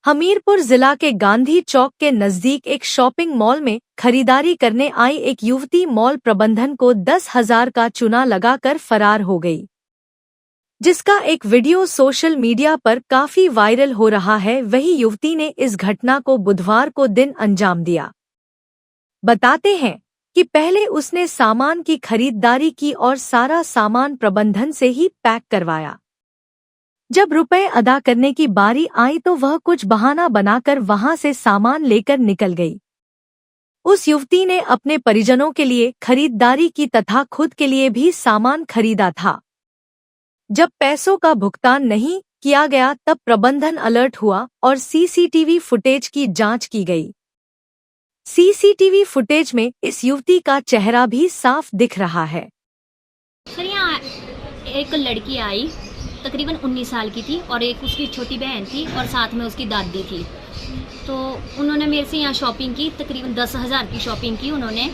हमीरपुर जिला के गांधी चौक के नजदीक एक शॉपिंग मॉल में खरीदारी करने आई एक युवती मॉल प्रबंधन को 10,000 का चूना लगाकर फरार हो गई, जिसका एक वीडियो सोशल मीडिया पर काफी वायरल हो रहा है। वही युवती ने इस घटना को बुधवार को दिन अंजाम दिया। बताते हैं कि पहले उसने सामान की खरीदारी की और सारा सामान प्रबंधन से ही पैक करवाया। जब रुपए अदा करने की बारी आई तो वह कुछ बहाना बनाकर वहां से सामान लेकर निकल गई। उस युवती ने अपने परिजनों के लिए खरीदारी की तथा खुद के लिए भी सामान खरीदा था। जब पैसों का भुगतान नहीं किया गया तब प्रबंधन अलर्ट हुआ और सीसीटीवी फुटेज की जांच की गई। सीसीटीवी फुटेज में इस युवती का चेहरा भी साफ दिख रहा है। सर, यहाँ एक लड़की आई, तकरीबन 19 साल की थी और एक उसकी छोटी बहन थी और साथ में उसकी दादी थी। तो उन्होंने मेरे से यहाँ शॉपिंग की, तकरीबन 10,000 की शॉपिंग की उन्होंने।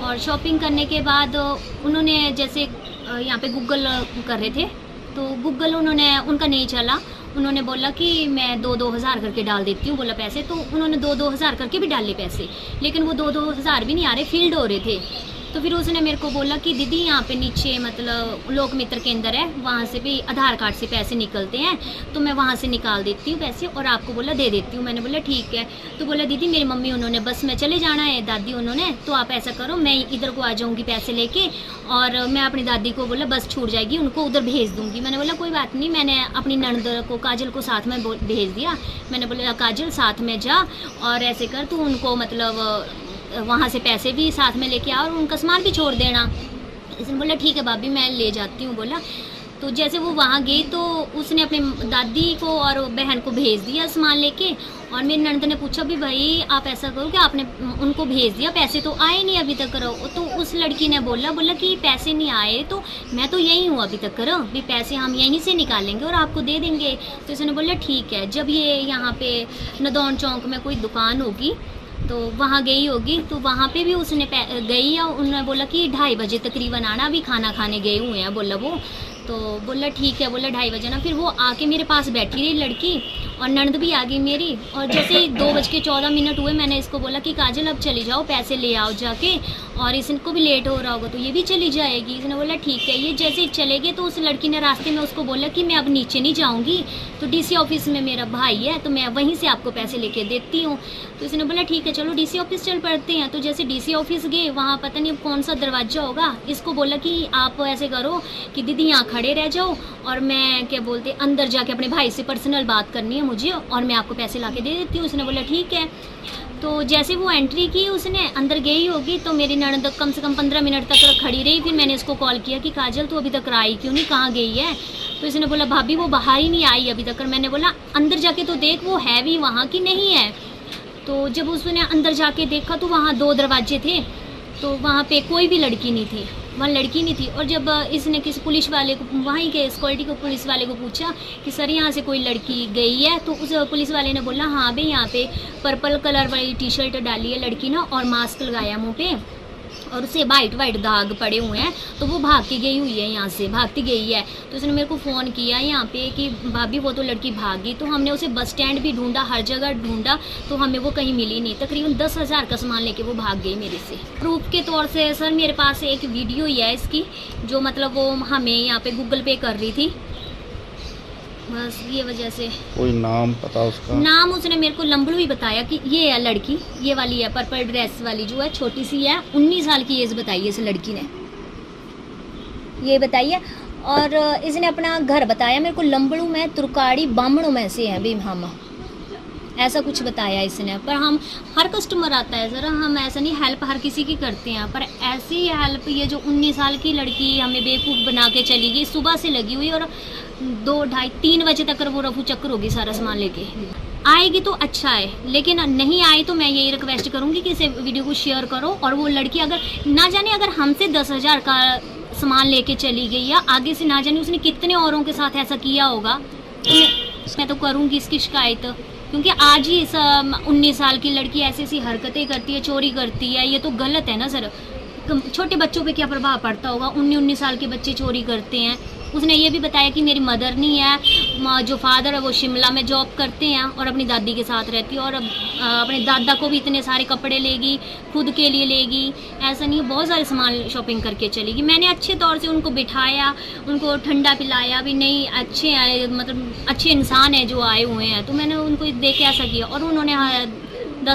और शॉपिंग करने के बाद उन्होंने जैसे यहाँ पे गूगल कर रहे थे तो गूगल उनका नहीं चला। उन्होंने बोला कि मैं 2-2 हज़ार करके डाल देती हूँ, बोला पैसे। तो उन्होंने 2-2 हज़ार करके भी डाले पैसे, लेकिन वो 2-2 हज़ार भी नहीं आ रहे, फील्ड हो रहे थे। तो फिर उसने मेरे को बोला कि दीदी यहाँ पे नीचे मतलब लोक मित्र केंद्र है, वहाँ से भी आधार कार्ड से पैसे निकलते हैं, तो मैं वहाँ से निकाल देती हूँ पैसे और आपको बोला दे देती हूँ। मैंने बोला ठीक है। तो बोला दीदी मेरी मम्मी उन्होंने बस में चले जाना है, दादी उन्होंने, तो आप ऐसा करो मैं इधर को आ जाऊँगी पैसे लेके और मैं अपनी दादी को बोला बस छूट जाएगी, उनको उधर भेज दूँगी। मैंने बोला कोई बात नहीं। मैंने अपनी ननद को काजल को साथ में भेज दिया। मैंने बोला काजल साथ में जा और ऐसे कर तू उनको मतलब वहाँ से पैसे भी साथ में लेके आ और उनका सामान भी छोड़ देना। इसने बोला ठीक है भाभी मैं ले जाती हूँ, बोला। तो जैसे वो वहाँ गई तो उसने अपने दादी को और बहन को भेज दिया सामान लेके। और मेरी ननद ने पूछा भी भाई आप ऐसा करो कि आपने उनको भेज दिया, पैसे तो आए नहीं अभी तक करो। तो उस लड़की ने बोला कि पैसे नहीं आए तो मैं तो यही हूँ अभी तक करो, भी पैसे हम यहीं से निकालेंगे और आपको दे देंगे। तो इसने बोला ठीक है। जब ये यहाँ पे नदौन चौक में कोई दुकान होगी तो वहाँ गई होगी, तो वहाँ पे भी उसने गई और उन्होंने बोला कि 2:30 बजे तकरीबन आना, अभी खाना खाने गए हुए हैं, बोला वो। तो बोला ठीक है, बोला 2:30 बजे ना। फिर वो आके मेरे पास बैठी रही लड़की और ननद भी आ गई मेरी। और जैसे ही 2:14 हुए मैंने इसको बोला कि काजल अब चली जाओ, पैसे ले आओ जाके, और इसको भी लेट हो रहा होगा तो ये भी चली जाएगी। इसने बोला ठीक है। ये जैसे ही चले गए तो उस लड़की ने रास्ते में उसको बोला कि मैं अब नीचे नहीं जाऊँगी, तो डीसी ऑफिस में मेरा भाई है तो मैं वहीं से आपको पैसे लेके देती हूँ। तो इसने बोला ठीक है चलो डीसी ऑफिस चल पड़ते हैं। तो जैसे डीसी ऑफिस गए, वहाँ पता नहीं कौन सा दरवाज़ा होगा, इसको बोला कि आप ऐसे करो कि दीदी यहाँ खड़े रह जाओ और मैं क्या बोलते अंदर जाके अपने भाई से पर्सनल बात करनी है मुझे और मैं आपको पैसे ला के दे देती हूँ। उसने बोला ठीक है। तो जैसे वो एंट्री की, उसने अंदर गई होगी तो मेरी ननद कम से कम 15 मिनट तक खड़ी रही। फिर मैंने इसको कॉल किया कि काजल तू अभी तक आई क्यों नहीं, कहाँ गई है? तो इसने बोला भाभी वो बाहर ही नहीं आई अभी तक। मैंने बोला अंदर जाके तो देख वो है भी वहाँ कि नहीं है। तो जब उसने अंदर जाके देखा तो वहाँ 2 दरवाजे थे, तो वहाँ पे कोई भी लड़की नहीं थी, वहाँ लड़की नहीं थी। और जब इसने किसी पुलिस वाले को, वहीं के सिक्योरिटी को, पुलिस वाले को पूछा कि सर यहाँ से कोई लड़की गई है, तो उस पुलिस वाले ने बोला हाँ भाई यहाँ पे पर्पल कलर वाली टी-शर्ट डाली है लड़की ना और मास्क लगाया मुँह पे और उसे वाइट दाग पड़े हुए हैं, तो वो भाग के गई हुई है, यहाँ से भागती गई है। तो उसने मेरे को फ़ोन किया यहाँ पे कि भाभी वो तो लड़की भाग गई। तो हमने उसे बस स्टैंड भी ढूंढा, हर जगह ढूंढा, तो हमें वो कहीं मिली नहीं। तकरीबन 10,000 का सामान लेके वो भाग गई मेरे से। प्रूफ के तौर से सर मेरे पास एक वीडियो ही है इसकी, जो मतलब वो हमें यहाँ पे गूगल पे कर रही थी, बस ये वजह से। कोई नाम पता उसका? नाम उसने मेरे को लंबड़ू ही बताया कि ये है लड़की, ये वाली है पर्पल ड्रेस वाली जो है, छोटी सी है, 19 साल की एज बताई है इस लड़की ने, ये बताई है। और इसने अपना घर बताया मेरे को, लंबड़ू में तुरकाड़ी बामणों में से है भी हम, ऐसा कुछ बताया इसने। पर हम हर कस्टमर आता है सर, हम ऐसा नहीं हेल्प हर किसी की करते हैं, पर ऐसी हेल्प ये जो 19 साल की लड़की हमें बेवकूफ़ बना के चली गई, सुबह से लगी हुई और 2-2:30-3 बजे तक वो रफू चक्कर होगी सारा सामान लेके। आएगी तो अच्छा है, लेकिन नहीं आई तो मैं यही रिक्वेस्ट करूँगी कि इसे वीडियो को शेयर करो। और वो लड़की अगर ना जाने अगर हमसे 10,000 का सामान लेके चली गई या आगे से ना जाने उसने कितने औरों के साथ ऐसा किया होगा, तो मैं तो करूँगी इसकी शिकायत। क्योंकि आज ही इस 19 साल की लड़की ऐसी हरकतें करती है, चोरी करती है, ये तो गलत है ना सर। छोटे बच्चों पे क्या प्रभाव पड़ता होगा? 19 साल के बच्चे चोरी करते हैं, उसने ये भी बताया कि मेरी मदर नहीं है, जो फादर है वो शिमला में जॉब करते हैं और अपनी दादी के साथ रहती है, और अपने दादा को भी इतने सारे कपड़े लेगी, खुद के लिए लेगी, ऐसा नहीं, बहुत सारे सामान शॉपिंग करके चलेगी। मैंने अच्छे तौर से उनको बिठाया, उनको ठंडा पिलाया भी, नहीं अच्छे आए, मतलब अच्छे इंसान है जो आए हुए हैं, तो मैंने उनको देख के ऐसा किया। और उन्होंने